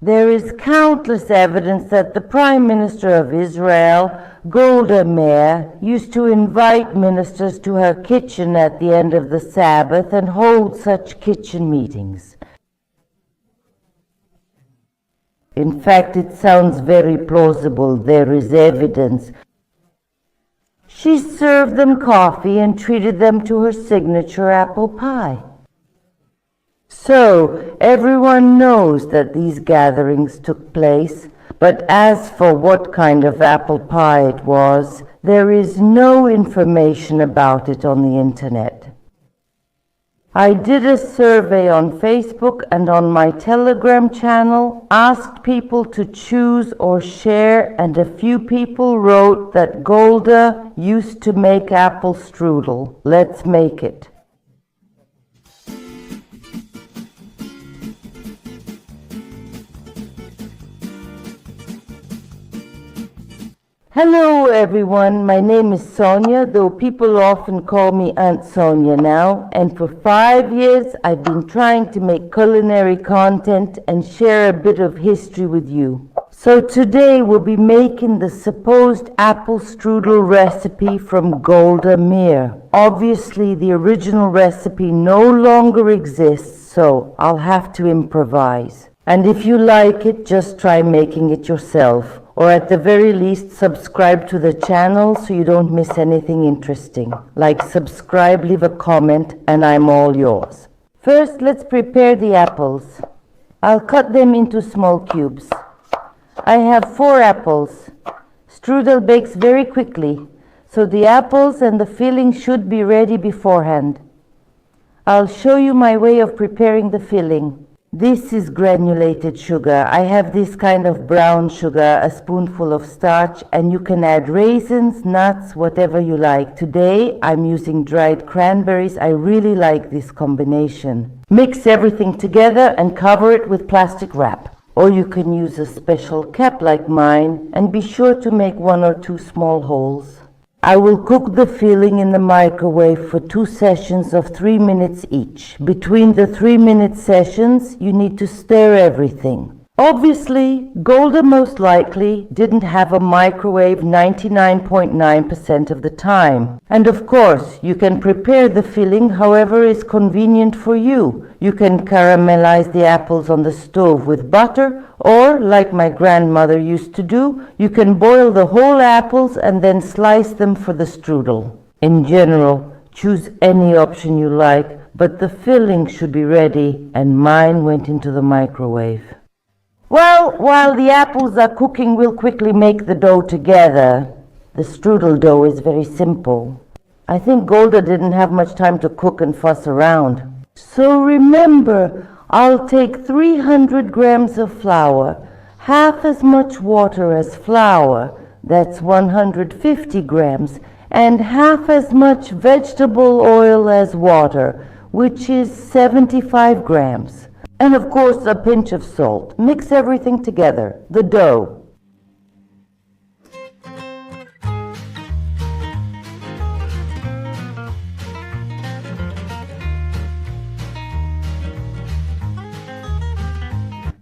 There is countless evidence that the Prime Minister of Israel, Golda Meir, used to invite ministers to her kitchen at the end of the Sabbath and hold such kitchen meetings. In fact, it sounds very plausible. There is evidence. She served them coffee and treated them to her signature apple pie. So, everyone knows that these gatherings took place, but as for what kind of apple pie it was, there is no information about it on the internet. I did a survey on Facebook and on my Telegram channel, asked people to choose or share, and a few people wrote that Golda used to make apple strudel. Let's make it. Hello everyone, my name is Sonya, though people often call me Aunt Sonya now, and for 5 years I've been trying to make culinary content and share a bit of history with you. So today we'll be making the supposed apple strudel recipe from Golda Meir. Obviously the original recipe no longer exists, so I'll have to improvise. And if you like it, just try making it yourself. Or at the very least, subscribe to the channel so you don't miss anything interesting. Like, subscribe, leave a comment, and I'm all yours. First, let's prepare the apples. I'll cut them into small cubes. I have 4 apples. Strudel bakes very quickly, so the apples and the filling should be ready beforehand. I'll show you my way of preparing the filling. This is granulated sugar. I have this kind of brown sugar, a spoonful of starch, and you can add raisins, nuts, whatever you like. Today I'm using dried cranberries. I really like this combination. Mix everything together and cover it with plastic wrap. Or you can use a special cap like mine, and be sure to make 1 or 2 small holes. I will cook the filling in the microwave for 2 sessions of 3 minutes each. Between the 3-minute sessions, you need to stir everything. Obviously, Golda most likely didn't have a microwave 99.9% of the time. And of course, you can prepare the filling however is convenient for you. You can caramelize the apples on the stove with butter, or, like my grandmother used to do, you can boil the whole apples and then slice them for the strudel. In general, choose any option you like, but the filling should be ready, and mine went into the microwave. Well, while the apples are cooking, we'll quickly make the dough together. The strudel dough is very simple. I think Golda didn't have much time to cook and fuss around. So remember, I'll take 300 grams of flour, half as much water as flour, that's 150 grams, and half as much vegetable oil as water, which is 75 grams. And of course a pinch of salt. Mix everything together, the dough.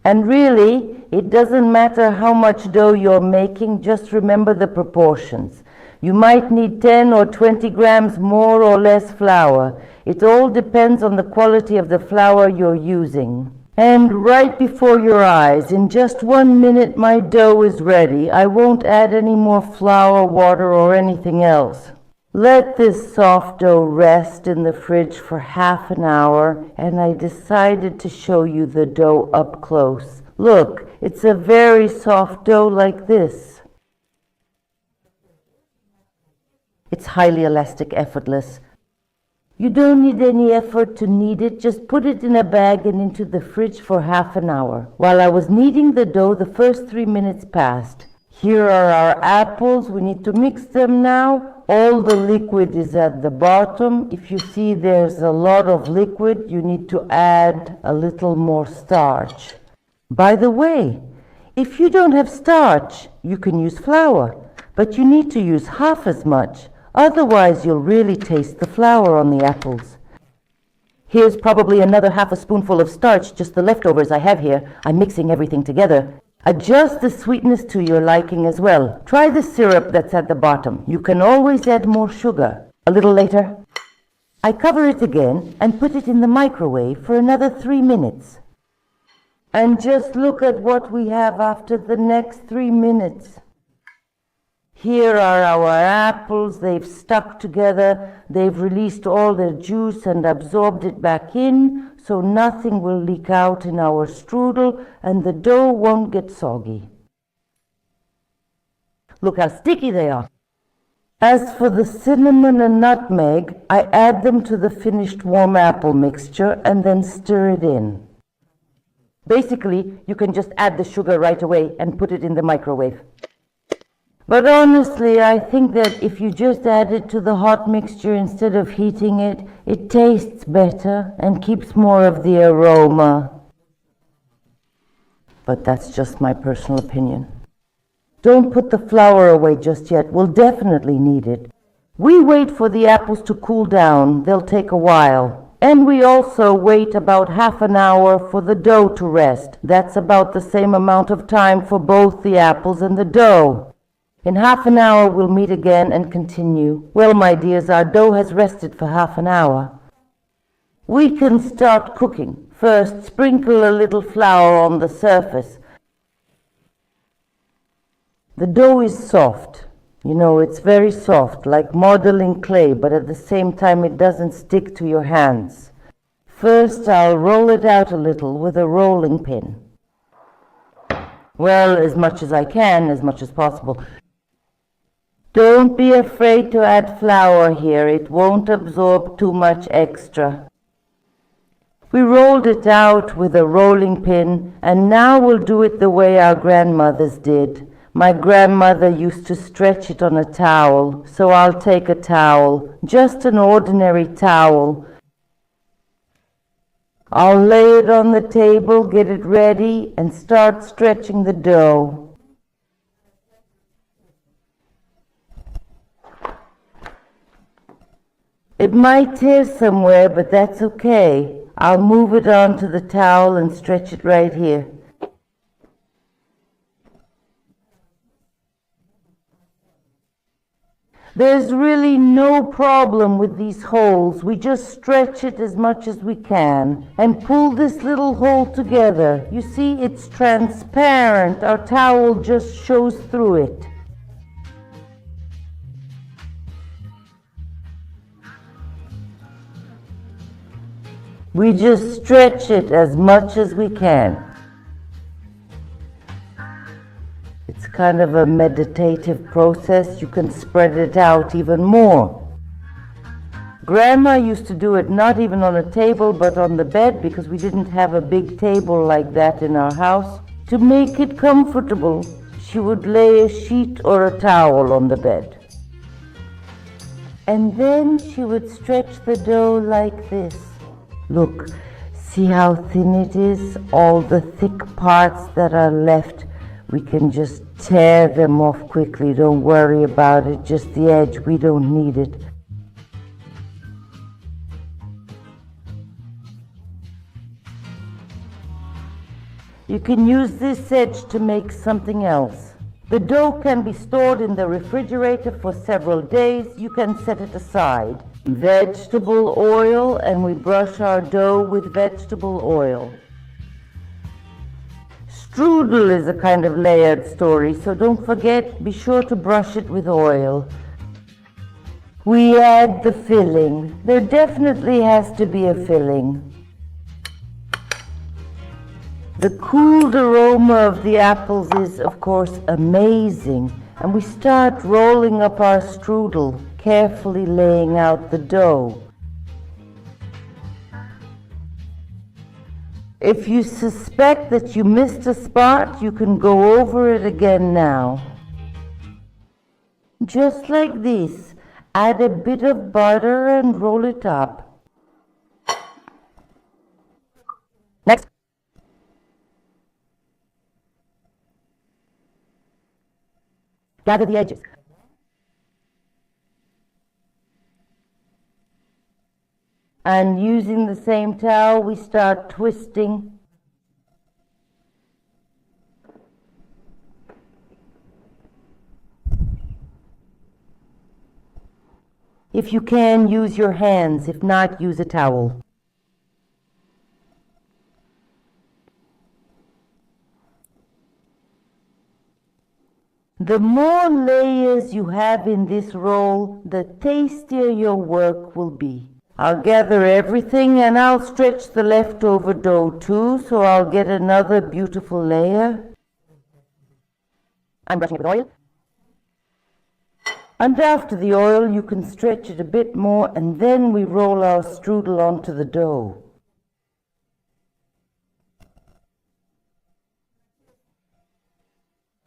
And really, it doesn't matter how much dough you're making, just remember the proportions. You might need 10 or 20 grams more or less flour. It all depends on the quality of the flour you're using. And right before your eyes, in just 1 minute, my dough is ready. I won't add any more flour, water, or anything else. Let this soft dough rest in the fridge for half an hour, and I decided to show you the dough up close. Look, it's a very soft dough like this. It's highly elastic, effortless. You don't need any effort to knead it. Just put it in a bag and into the fridge for half an hour. While I was kneading the dough, the first 3 minutes passed. Here are our apples. We need to mix them now. All the liquid is at the bottom. If you see there's a lot of liquid, you need to add a little more starch. By the way, if you don't have starch, you can use flour, but you need to use half as much. Otherwise, you'll really taste the flour on the apples. Here's probably another half a spoonful of starch, just the leftovers I have here. I'm mixing everything together. Adjust the sweetness to your liking as well. Try the syrup that's at the bottom. You can always add more sugar. A little later, I cover it again and put it in the microwave for another 3 minutes. And just look at what we have after the next 3 minutes. Here are our apples. They've stuck together. They've released all their juice and absorbed it back in, so nothing will leak out in our strudel and the dough won't get soggy. Look how sticky they are. As for the cinnamon and nutmeg, I add them to the finished warm apple mixture and then stir it in. Basically, you can just add the sugar right away and put it in the microwave. But honestly, I think that if you just add it to the hot mixture instead of heating it, it tastes better and keeps more of the aroma. But that's just my personal opinion. Don't put the flour away just yet. We'll definitely need it. We wait for the apples to cool down. They'll take a while. And we also wait about half an hour for the dough to rest. That's about the same amount of time for both the apples and the dough. In half an hour, we'll meet again and continue. Well, my dears, our dough has rested for half an hour. We can start cooking. First, sprinkle a little flour on the surface. The dough is soft. You know, it's very soft, like modeling clay, but at the same time, it doesn't stick to your hands. First, I'll roll it out a little with a rolling pin. Well, as much as I can, as much as possible. Don't be afraid to add flour here. It won't absorb too much extra. We rolled it out with a rolling pin, and now we'll do it the way our grandmothers did. My grandmother used to stretch it on a towel, so I'll take a towel, just an ordinary towel. I'll lay it on the table, get it ready, and start stretching the dough. It might tear somewhere, but that's okay. I'll move it onto the towel and stretch it right here. There's really no problem with these holes. We just stretch it as much as we can and pull this little hole together. You see, it's transparent. Our towel just shows through it. We just stretch it as much as we can. It's kind of a meditative process. You can spread it out even more. Grandma used to do it not even on a table but on the bed, because we didn't have a big table like that in our house. To make it comfortable, she would lay a sheet or a towel on the bed. And then she would stretch the dough like this. Look, see how thin it is? All the thick parts that are left, we can just tear them off quickly. Don't worry about it, just the edge, we don't need it. You can use this edge to make something else. The dough can be stored in the refrigerator for several days. You can set it aside. Vegetable oil, and we brush our dough with vegetable oil. Strudel is a kind of layered story, so don't forget, be sure to brush it with oil. We add the filling. There definitely has to be a filling. The cooled aroma of the apples is, of course, amazing, and we start rolling up our strudel, carefully laying out the dough. If you suspect that you missed a spot, you can go over it again now. Just like this, add a bit of butter and roll it up. Next. Gather the edges. And using the same towel, we start twisting. If you can, use your hands. If not, use a towel. The more layers you have in this roll, the tastier your work will be. I'll gather everything and I'll stretch the leftover dough too, so I'll get another beautiful layer. I'm brushing it with oil. And after the oil, you can stretch it a bit more, and then we roll our strudel onto the dough.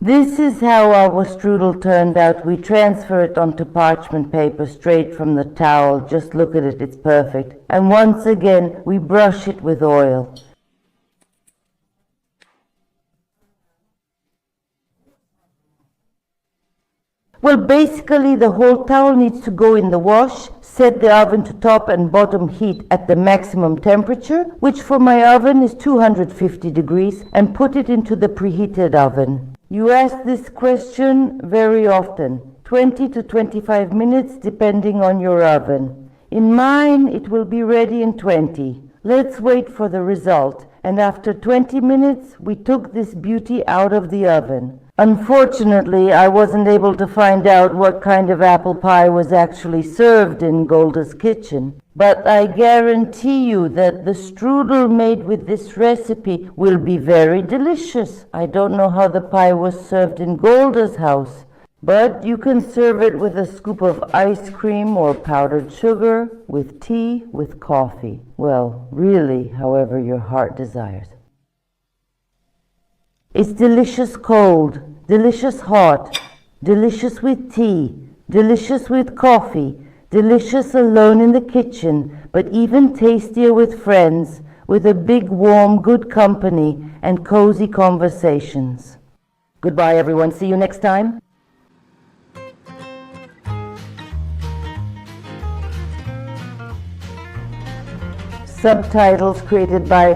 This is how our strudel turned out. We transfer it onto parchment paper straight from the towel. Just look at it, it's perfect. And once again, we brush it with oil. Well, basically the whole towel needs to go in the wash. Set the oven to top and bottom heat at the maximum temperature, which for my oven is 250 degrees, and put it into the preheated oven. You ask this question very often, 20 to 25 minutes depending on your oven. In mine, it will be ready in 20. Let's wait for the result. And after 20 minutes, we took this beauty out of the oven. Unfortunately, I wasn't able to find out what kind of apple pie was actually served in Golda's kitchen. But I guarantee you that the strudel made with this recipe will be very delicious. I don't know how the pie was served in Golda's house, but you can serve it with a scoop of ice cream or powdered sugar, with tea, with coffee. Well, really, however your heart desires. It's delicious cold, delicious hot, delicious with tea, delicious with coffee, delicious alone in the kitchen, but even tastier with friends, with a big, warm, good company and cozy conversations. Goodbye, everyone. See you next time. Subtitles created by